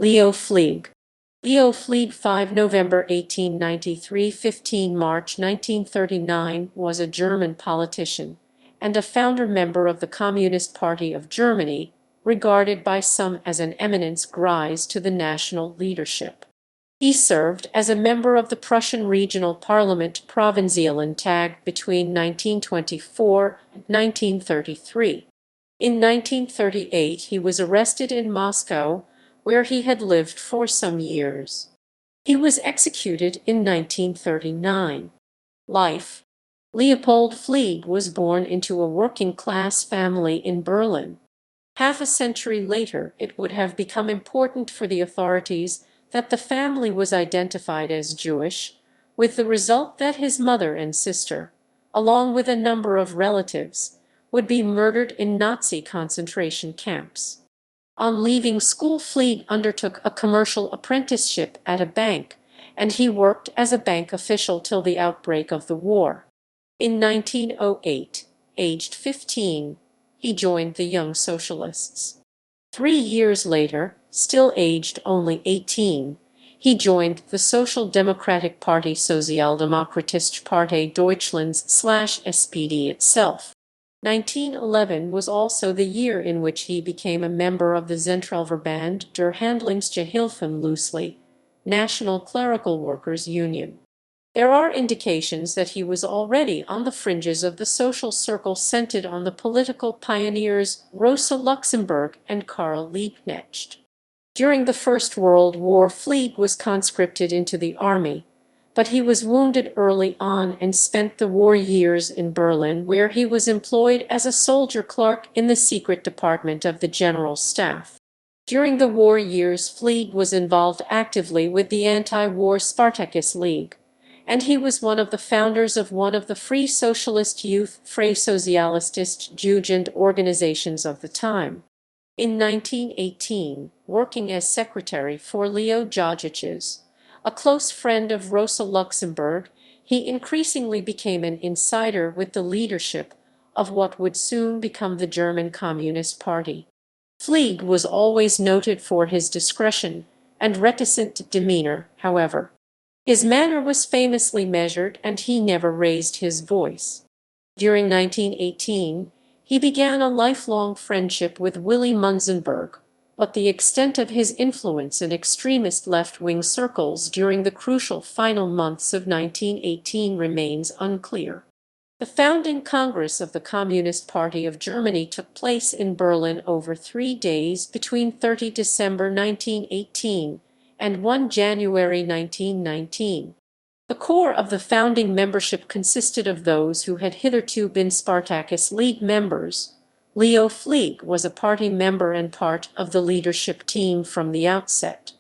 Leo Flieg. Leo Flieg, 5 November 1893 – 15 March 1939, was a German politician and a founder member of the Communist Party of Germany, regarded by some as an eminence grise to the national leadership. He served as a member of the Prussian regional parliament Provinziallandtag between 1924 and 1933. In 1938 he was arrested in Moscow, where he had lived for some years. He was executed in 1939. Life. Leopold Flieg was born into a working-class family in Berlin. Half a century later, it would have become important for the authorities that the family was identified as Jewish, with the result that his mother and sister, along with a number of relatives, would be murdered in Nazi concentration camps. On leaving school, Flieg undertook a commercial apprenticeship at a bank, and he worked as a bank official till the outbreak of the war. In 1908, aged 15, he joined the Young Socialists. 3 years later, still aged only 18, he joined the Social Democratic Party Sozialdemokratische Partei Deutschlands/SPD itself. 1911 was also the year in which he became a member of the Zentralverband der Handlungsgehilfen, loosely, National Clerical Workers Union. There are indications that he was already on the fringes of the social circle centered on the political pioneers Rosa Luxemburg and Karl Liebknecht. During the First World War, Flieg was conscripted into the army, but he was wounded early on and spent the war years in Berlin, where he was employed as a soldier clerk in the secret department of the General Staff. During the war years, Flieg was involved actively with the anti-war Spartacus League, and he was one of the founders of one of the Free Socialist Youth Freie Sozialistische Jugend organizations of the time. In 1918, working as secretary for Leo Jojiches, a close friend of Rosa Luxemburg, he increasingly became an insider with the leadership of what would soon become the German Communist Party. Flieg was always noted for his discretion and reticent demeanor, however. His manner was famously measured, and he never raised his voice. During 1918, he began a lifelong friendship with Willy Munzenberg, but the extent of his influence in extremist left-wing circles during the crucial final months of 1918 remains unclear. The founding Congress of the Communist Party of Germany took place in Berlin over 3 days between 30 December 1918 and 1 January 1919. The core of the founding membership consisted of those who had hitherto been Spartacus League members. Leo Flieg was a party member and part of the leadership team from the outset.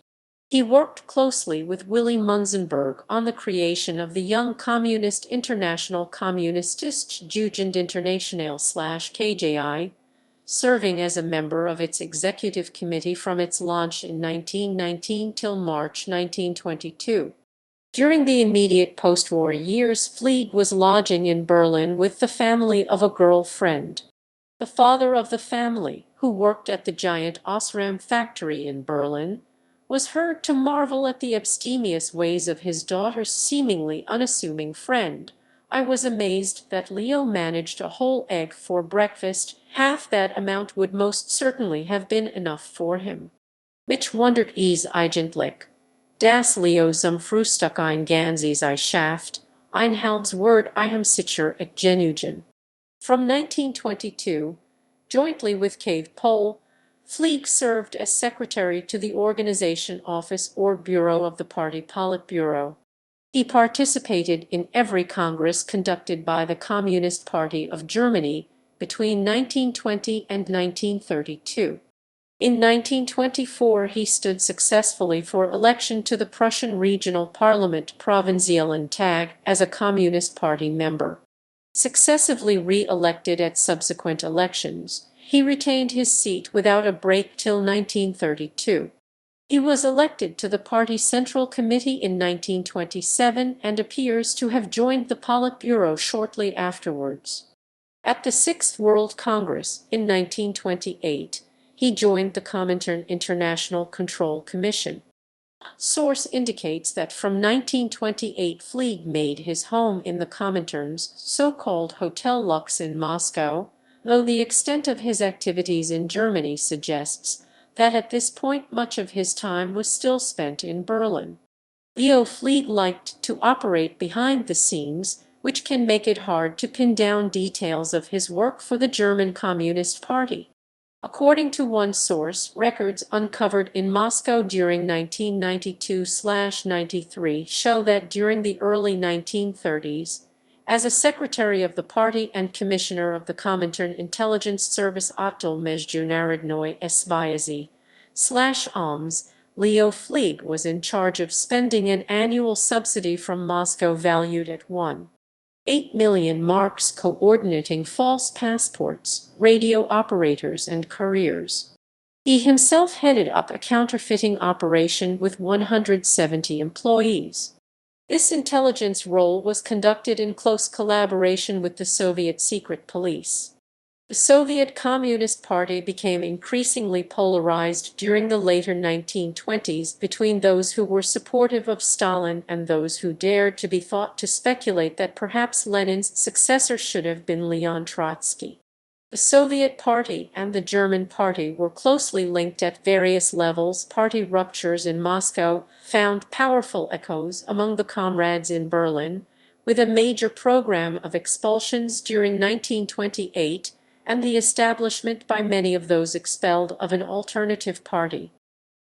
He worked closely with Willy Munzenberg on the creation of the Young Communist International Kommunistische Jugend Internationale/KJI, serving as a member of its executive committee from its launch in 1919 till March 1922. During the immediate post-war years, Flieg was lodging in Berlin with the family of a girl friend. The father of the family, who worked at the giant Osram factory in Berlin, was heard to marvel at the abstemious ways of his daughter's seemingly unassuming friend. "I was amazed that Leo managed a whole egg for breakfast. Half that amount would most certainly have been enough for him. Mich wundert es eigentlich, dass Leo zum Frühstück ein ganzes Ei schafft, ein halbes Wort ihm sicher genügen." From 1922, jointly with Cave Pole, Flieg served as secretary to the organization office or bureau of the party Politburo. He participated in every congress conducted by the Communist Party of Germany between 1920 and 1932. In 1924, he stood successfully for election to the Prussian regional parliament Provinziallandtag as a Communist Party member. Successively re-elected at subsequent elections, he retained his seat without a break till 1932. He was elected to the party Central Committee in 1927 and appears to have joined the Politburo shortly afterwards. At the Sixth World Congress in 1928, he joined the Comintern International Control Commission. Source indicates that from 1928 Flieg made his home in the Comintern's so-called Hotel Lux in Moscow, though the extent of his activities in Germany suggests that at this point much of his time was still spent in Berlin. Leo Flieg liked to operate behind the scenes, which can make it hard to pin down details of his work for the German Communist Party. According to one source, records uncovered in Moscow during 1992–93 show that during the early 1930s, as a secretary of the party and commissioner of the Comintern Intelligence Service Ottel Mezjunarodnoy Svayazi/OMS, Leo Flieg was in charge of spending an annual subsidy from Moscow valued at 1.8 million marks coordinating false passports, radio operators, and couriers. He himself headed up a counterfeiting operation with 170 employees. This intelligence role was conducted in close collaboration with the Soviet secret police. The Soviet Communist Party became increasingly polarized during the later 1920s between those who were supportive of Stalin and those who dared to be thought to speculate that perhaps Lenin's successor should have been Leon Trotsky. The Soviet Party and the German Party were closely linked at various levels. Party ruptures in Moscow found powerful echoes among the comrades in Berlin, with a major program of expulsions during 1928 and the establishment by many of those expelled of an alternative party.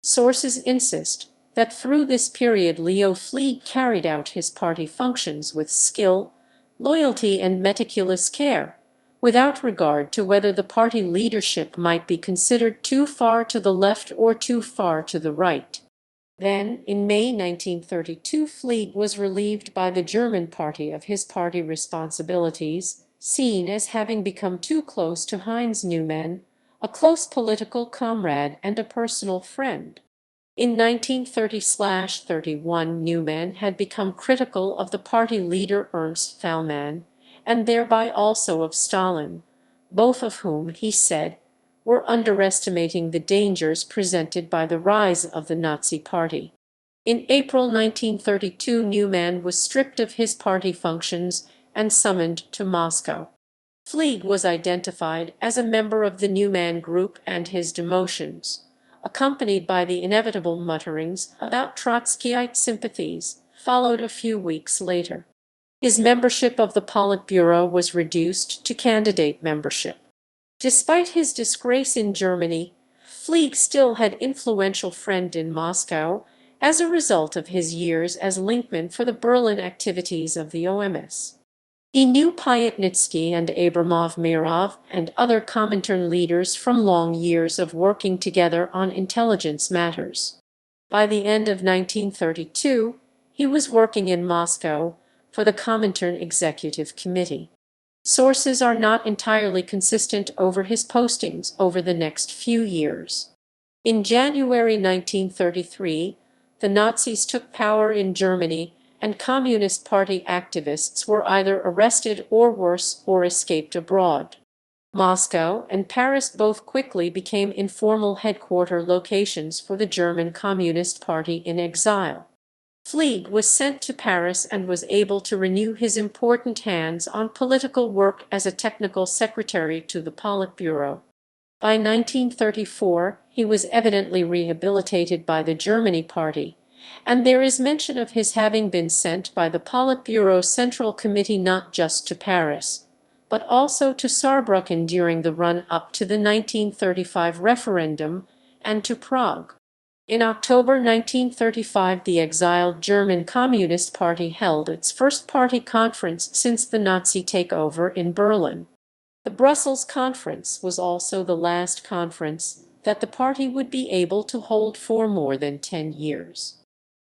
Sources insist that through this period Leo Flieg carried out his party functions with skill, loyalty, and meticulous care, without regard to whether the party leadership might be considered too far to the left or too far to the right. Then, in May 1932, Flieg was relieved by the German party of his party responsibilities, seen as having become too close to Heinz Neumann, a close political comrade and a personal friend. In 1930–31, Neumann had become critical of the party leader Ernst Thälmann, and thereby also of Stalin, both of whom, he said, were underestimating the dangers presented by the rise of the Nazi Party. In April 1932, Neumann was stripped of his party functions and summoned to Moscow. Flieg was identified as a member of the Neumann Group, and his demotions, accompanied by the inevitable mutterings about Trotskyite sympathies, followed a few weeks later. His membership of the Politburo was reduced to candidate membership. Despite his disgrace in Germany, Flieg still had influential friend in Moscow as a result of his years as linkman for the Berlin activities of the OMS. He knew Pyatnitsky and Abramov Mirov and other Comintern leaders from long years of working together on intelligence matters. By the end of 1932, he was working in Moscow for the Comintern Executive Committee. Sources are not entirely consistent over his postings over the next few years. In January 1933, the Nazis took power in Germany, and Communist Party activists were either arrested or worse, or escaped abroad. Moscow and Paris both quickly became informal headquarter locations for the German Communist Party in exile. Flieg was sent to Paris and was able to renew his important hands-on political work as a technical secretary to the Politburo. By 1934, he was evidently rehabilitated by the Germany Party, and there is mention of his having been sent by the Politburo Central Committee not just to Paris, but also to Saarbrücken during the run-up to the 1935 referendum, and to Prague. In October 1935, the exiled German Communist Party held its first party conference since the Nazi takeover in Berlin. The Brussels Conference was also the last conference that the party would be able to hold for more than 10 years.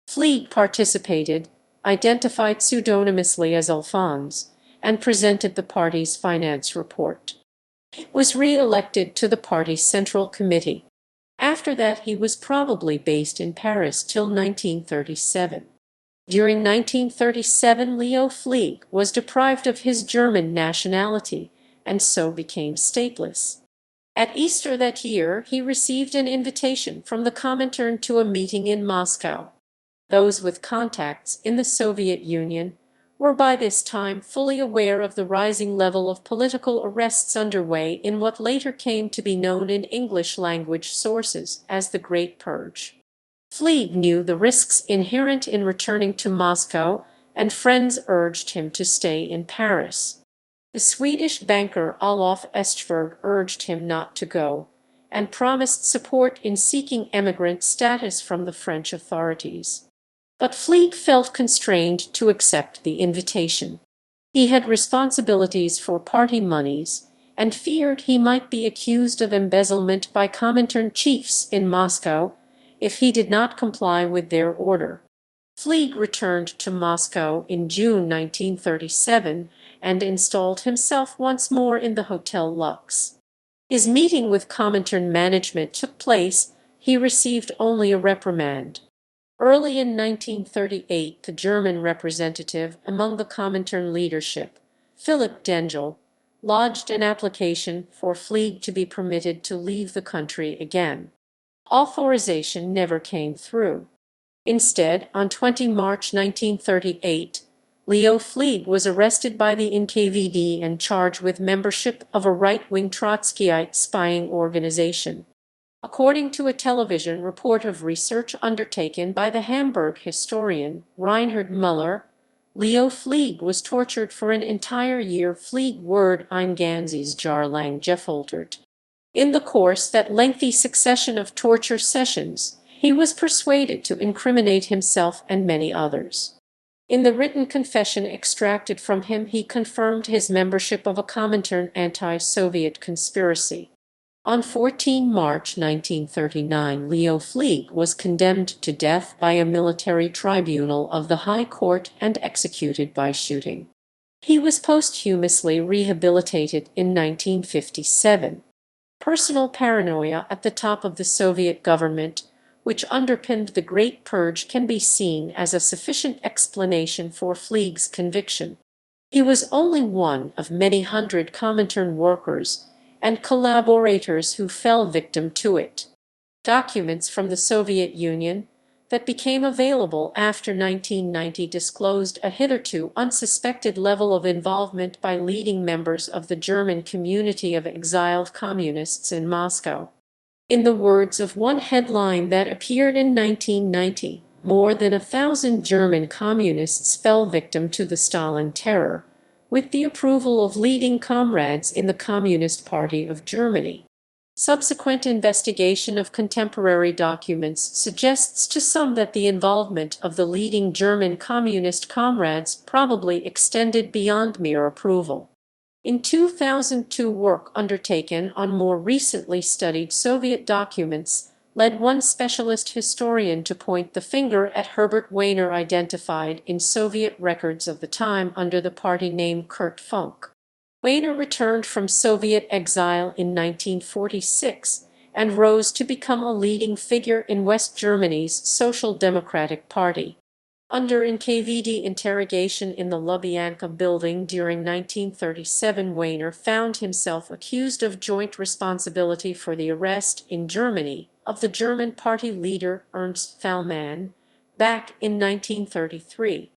Flieg participated, identified pseudonymously as Alphonse, and presented the party's finance report. He was re-elected to the party's Central Committee. After that, he was probably based in Paris till 1937. During 1937, Leo Flieg was deprived of his German nationality, and so became stateless. At Easter that year, he received an invitation from the Comintern to a meeting in Moscow. Those with contacts in the Soviet Union were by this time fully aware of the rising level of political arrests underway in what later came to be known in English-language sources as the Great Purge. Flieg knew the risks inherent in returning to Moscow, and friends urged him to stay in Paris. The Swedish banker Olof Estberg urged him not to go, and promised support in seeking emigrant status from the French authorities. But Flieg felt constrained to accept the invitation. He had responsibilities for party moneys, and feared he might be accused of embezzlement by Comintern chiefs in Moscow if he did not comply with their order. Flieg returned to Moscow in June 1937 and installed himself once more in the Hotel Lux. His meeting with Comintern management took place. He received only a reprimand. Early in 1938, the German representative among the Comintern leadership, Philipp Dengel, lodged an application for Flieg to be permitted to leave the country again. Authorization never came through. Instead, on 20 March 1938, Leo Flieg was arrested by the NKVD and charged with membership of a right-wing Trotskyite spying organization. According to a television report of research undertaken by the Hamburg historian Reinhard Müller, Leo Flieg was tortured for an entire year. Flieg word ein ganzes Jahr lang gefoltert. In the course that lengthy succession of torture sessions, he was persuaded to incriminate himself and many others. In the written confession extracted from him, he confirmed his membership of a Comintern anti-Soviet conspiracy. On 14 March 1939, Leo Flieg was condemned to death by a military tribunal of the High Court and executed by shooting. He was posthumously rehabilitated in 1957. Personal paranoia at the top of the Soviet government, which underpinned the Great Purge, can be seen as a sufficient explanation for Flieg's conviction. He was only one of many hundred Comintern workers and collaborators who fell victim to it. Documents from the Soviet Union that became available after 1990 disclosed a hitherto unsuspected level of involvement by leading members of the German community of exiled communists in Moscow. In the words of one headline that appeared in 1990, more than 1,000 German communists fell victim to the Stalin terror, with the approval of leading comrades in the Communist Party of Germany. Subsequent investigation of contemporary documents suggests to some that the involvement of the leading German communist comrades probably extended beyond mere approval. In 2002, work undertaken on more recently studied Soviet documents led one specialist historian to point the finger at Herbert Wehner, identified in Soviet records of the time under the party name Kurt Funk. Wehner returned from Soviet exile in 1946 and rose to become a leading figure in West Germany's Social Democratic Party. Under NKVD interrogation in the Lubyanka building during 1937, Wehner found himself accused of joint responsibility for the arrest in Germany of the German party leader Ernst Thälmann back in 1933.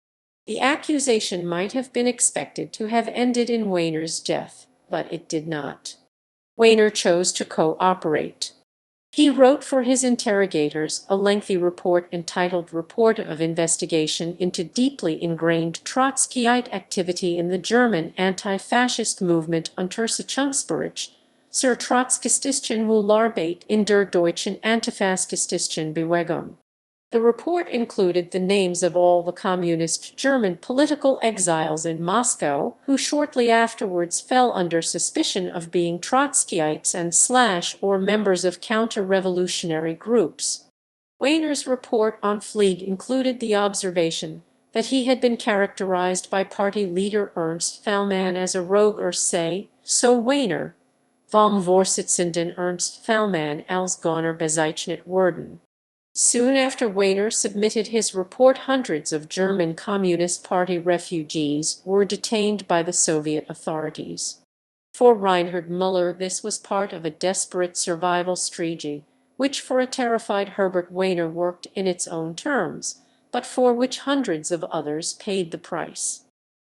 The accusation might have been expected to have ended in Wehner's death, but it did not. Wehner chose to cooperate. He wrote for his interrogators a lengthy report entitled Report of Investigation into Deeply Ingrained Trotskyite Activity in the German Anti-Fascist Movement unter Sitzungsberich, zur trotzkistischen Wohlarbeit in der deutschen antifaschistischen Bewegung. The report included the names of all the communist German political exiles in Moscow who shortly afterwards fell under suspicion of being Trotskyites and or members of counter-revolutionary groups. Wehner's report on Flieg included the observation that he had been characterized by party leader Ernst Thälmann as a rogue, or say, so Wehner, vom Vorsitzenden Ernst Thälmann als Gauner bezeichnet worden. Soon after Wehner submitted his report, hundreds of German Communist Party refugees were detained by the Soviet authorities. For Reinhard Müller, this was part of a desperate survival strategy, which for a terrified Herbert Wehner worked in its own terms, but for which hundreds of others paid the price.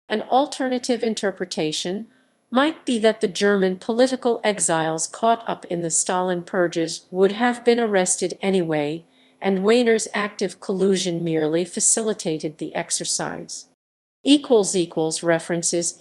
An alternative interpretation might be that the German political exiles caught up in the Stalin purges would have been arrested anyway, and Wehner's active collusion merely facilitated the exercise. References